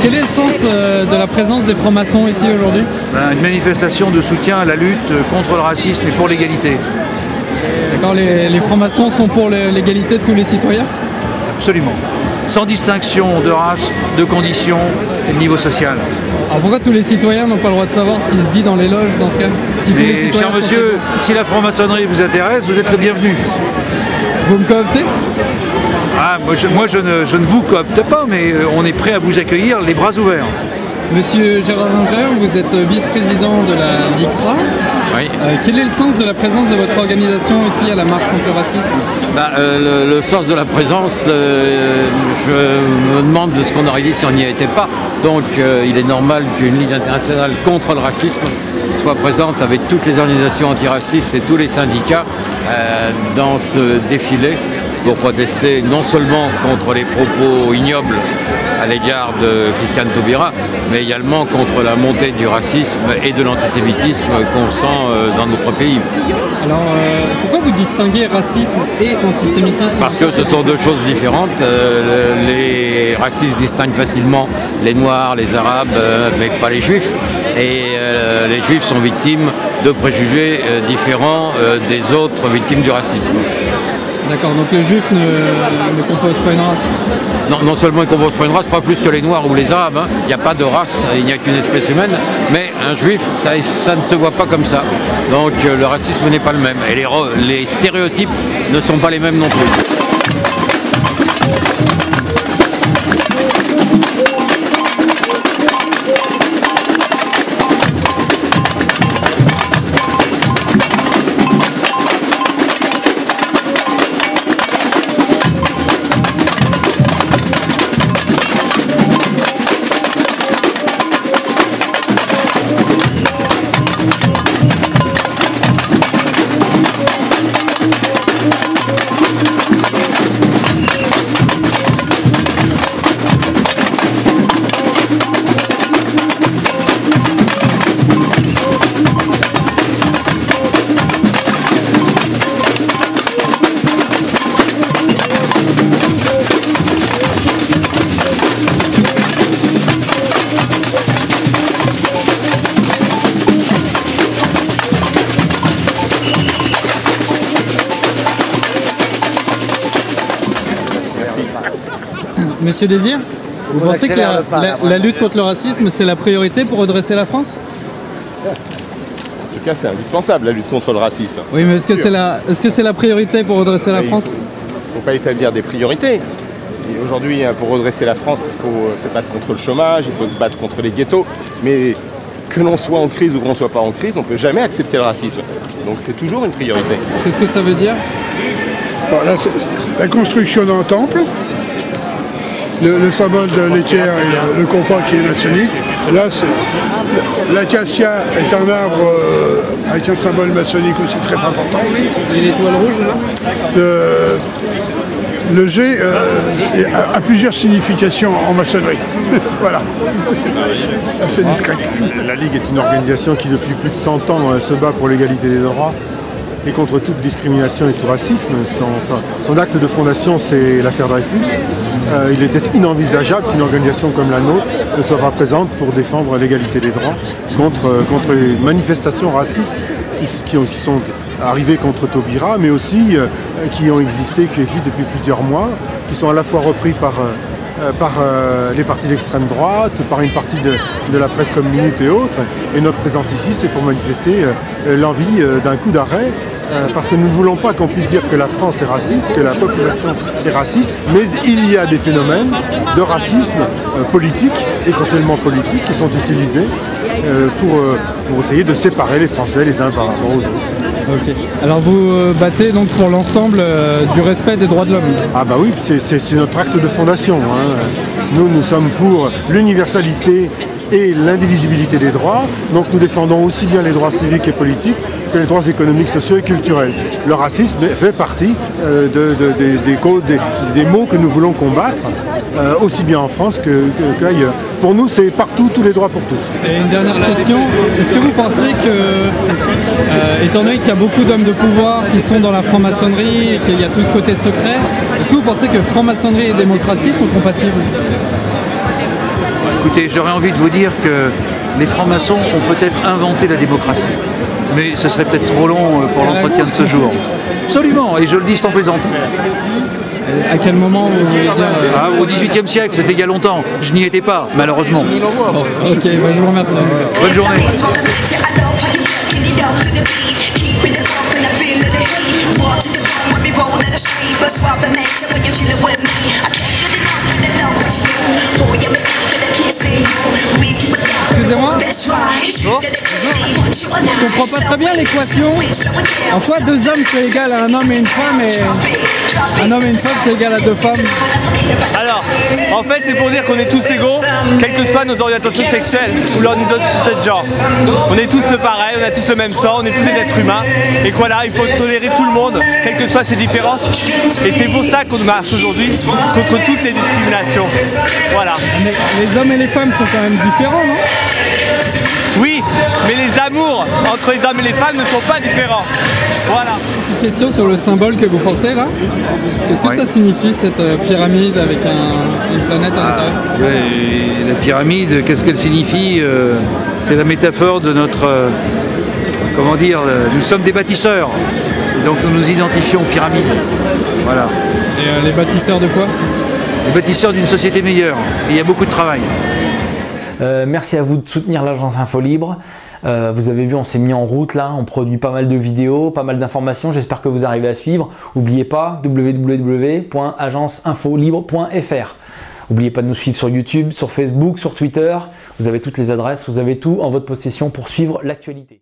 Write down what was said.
Quel est le sens de la présence des francs-maçons ici aujourd'hui? Une manifestation de soutien à la lutte contre le racisme et pour l'égalité. D'accord, les francs-maçons sont pour l'égalité de tous les citoyens? Absolument. Sans distinction de race, de condition et de niveau social. Alors pourquoi tous les citoyens n'ont pas le droit de savoir ce qui se dit dans les loges dans ce cas? Si tous les citoyens cher monsieur, si la franc-maçonnerie vous intéresse, vous êtes le bienvenu. Vous me cooptez? Ah, moi je ne vous coopte pas, mais on est prêt à vous accueillir les bras ouverts. Monsieur Gérard Ringer, vous êtes vice-président de la LICRA. Oui. Quel est le sens de la présence de votre organisation ici à la marche contre le racisme? Le sens de la présence, je me demande de ce qu'on aurait dit si on n'y était pas. Donc il est normal qu'une Ligue internationale contre le racisme soit présente avec toutes les organisations antiracistes et tous les syndicats dans ce défilé pour protester non seulement contre les propos ignobles à l'égard de Christiane Taubira, mais également contre la montée du racisme et de l'antisémitisme qu'on sent dans notre pays. Alors, pourquoi vous distinguez racisme et antisémitisme? Parce que ce sont deux choses différentes. Les racistes distinguent facilement les Noirs, les Arabes, mais pas les Juifs. Et les Juifs sont victimes de préjugés différents des autres victimes du racisme. D'accord, donc le juif ne compose pas une race? Non seulement il ne compose pas une race, pas plus que les Noirs ou les Arabes. Il n'y a pas de race, il n'y a qu'une espèce humaine. Mais un juif, ça ne se voit pas comme ça. Donc le racisme n'est pas le même. Et les stéréotypes ne sont pas les mêmes non plus. Monsieur Désir, vous pensez que la lutte contre le racisme, c'est la priorité pour redresser la France? En tout cas, c'est indispensable, la lutte contre le racisme. Oui, mais est-ce que c'est la priorité pour redresser la France? Il ne faut pas établir des priorités. Aujourd'hui, pour redresser la France, il faut se battre contre le chômage, il faut se battre contre les ghettos. Mais que l'on soit en crise ou qu'on ne soit pas en crise, on ne peut jamais accepter le racisme. Donc c'est toujours une priorité. Qu'est-ce que ça veut dire? Voilà, c'est la construction d'un temple. Le symbole de l'équerre et le compas qui est maçonnique. Là, l'acacia est un arbre avec un symbole maçonnique aussi très important. Et l'étoile rouge, là? Le G a plusieurs significations en maçonnerie. Voilà. Assez discrète. La Ligue est une organisation qui, depuis plus de 100 ans, se bat pour l'égalité des droits et contre toute discrimination et tout racisme. Son acte de fondation, c'est l'affaire Dreyfus. Il était inenvisageable qu'une organisation comme la nôtre ne soit pas présente pour défendre l'égalité des droits contre les manifestations racistes qui sont arrivées contre Taubira, mais aussi qui existent depuis plusieurs mois, qui sont à la fois repris par les partis d'extrême droite, par une partie de la presse comme Minute et autres. Et notre présence ici, c'est pour manifester l'envie d'un coup d'arrêt, parce que nous ne voulons pas qu'on puisse dire que la France est raciste, que la population est raciste, mais il y a des phénomènes de racisme politique, essentiellement politique, qui sont utilisés pour essayer de séparer les Français les uns par rapport aux autres. Ok. Alors vous battez donc pour l'ensemble du respect des droits de l'homme? Ah bah oui, c'est notre acte de fondation. Hein. Nous sommes pour l'universalité et l'indivisibilité des droits. Donc nous défendons aussi bien les droits civiques et politiques que les droits économiques, sociaux et culturels. Le racisme fait partie des maux que nous voulons combattre, aussi bien en France qu'ailleurs. Pour nous, c'est partout, tous les droits pour tous. Et une dernière question, est-ce que vous pensez que, étant donné qu'il y a beaucoup d'hommes de pouvoir qui sont dans la franc-maçonnerie et qu'il y a tout ce côté secret, est-ce que vous pensez que franc-maçonnerie et démocratie sont compatibles? Écoutez, j'aurais envie de vous dire que les francs-maçons ont peut-être inventé la démocratie. Mais ce serait peut-être trop long pour l'entretien de ce jour. Absolument, et je le dis sans plaisanter. À quel moment vous voulez dire Au XVIIIe siècle, c'était il y a longtemps. Je n'y étais pas, malheureusement. Bon, ok, je vous remercie. Bonne journée. Excusez-moi. Je comprends pas très bien l'équation. En quoi 2 hommes c'est égal à un homme et une femme et un homme et une femme c'est égal à 2 femmes? Alors, en fait, c'est pour dire qu'on est tous égaux, quelles que soient nos orientations sexuelles ou leur identité de genre. On est tous pareils, on a tous le même sang, on est tous des êtres humains. Et voilà, il faut tolérer tout le monde, quelles que soient ses différences. Et c'est pour ça qu'on marche aujourd'hui contre toutes les discriminations. Voilà. Mais les hommes et les femmes sont quand même différents, non? Oui, mais les amours entre les hommes et les femmes ne sont pas différents. Voilà. Petite question sur le symbole que vous portez là. Qu'est-ce que ça signifie cette pyramide avec une planète à l'intérieur? La pyramide, qu'est-ce qu'elle signifie? C'est la métaphore de notre... comment dire? Nous sommes des bâtisseurs. Et donc nous nous identifions aux pyramides. Voilà. Et les bâtisseurs de quoi? Les bâtisseurs d'une société meilleure. Et il y a beaucoup de travail. Merci à vous de soutenir l'agence Info Libre. Vous avez vu, on s'est mis en route là, on produit pas mal de vidéos, pas mal d'informations, j'espère que vous arrivez à suivre. N'oubliez pas www.agenceinfolibre.fr. N'oubliez pas de nous suivre sur YouTube, sur Facebook, sur Twitter. Vous avez toutes les adresses, vous avez tout en votre possession pour suivre l'actualité.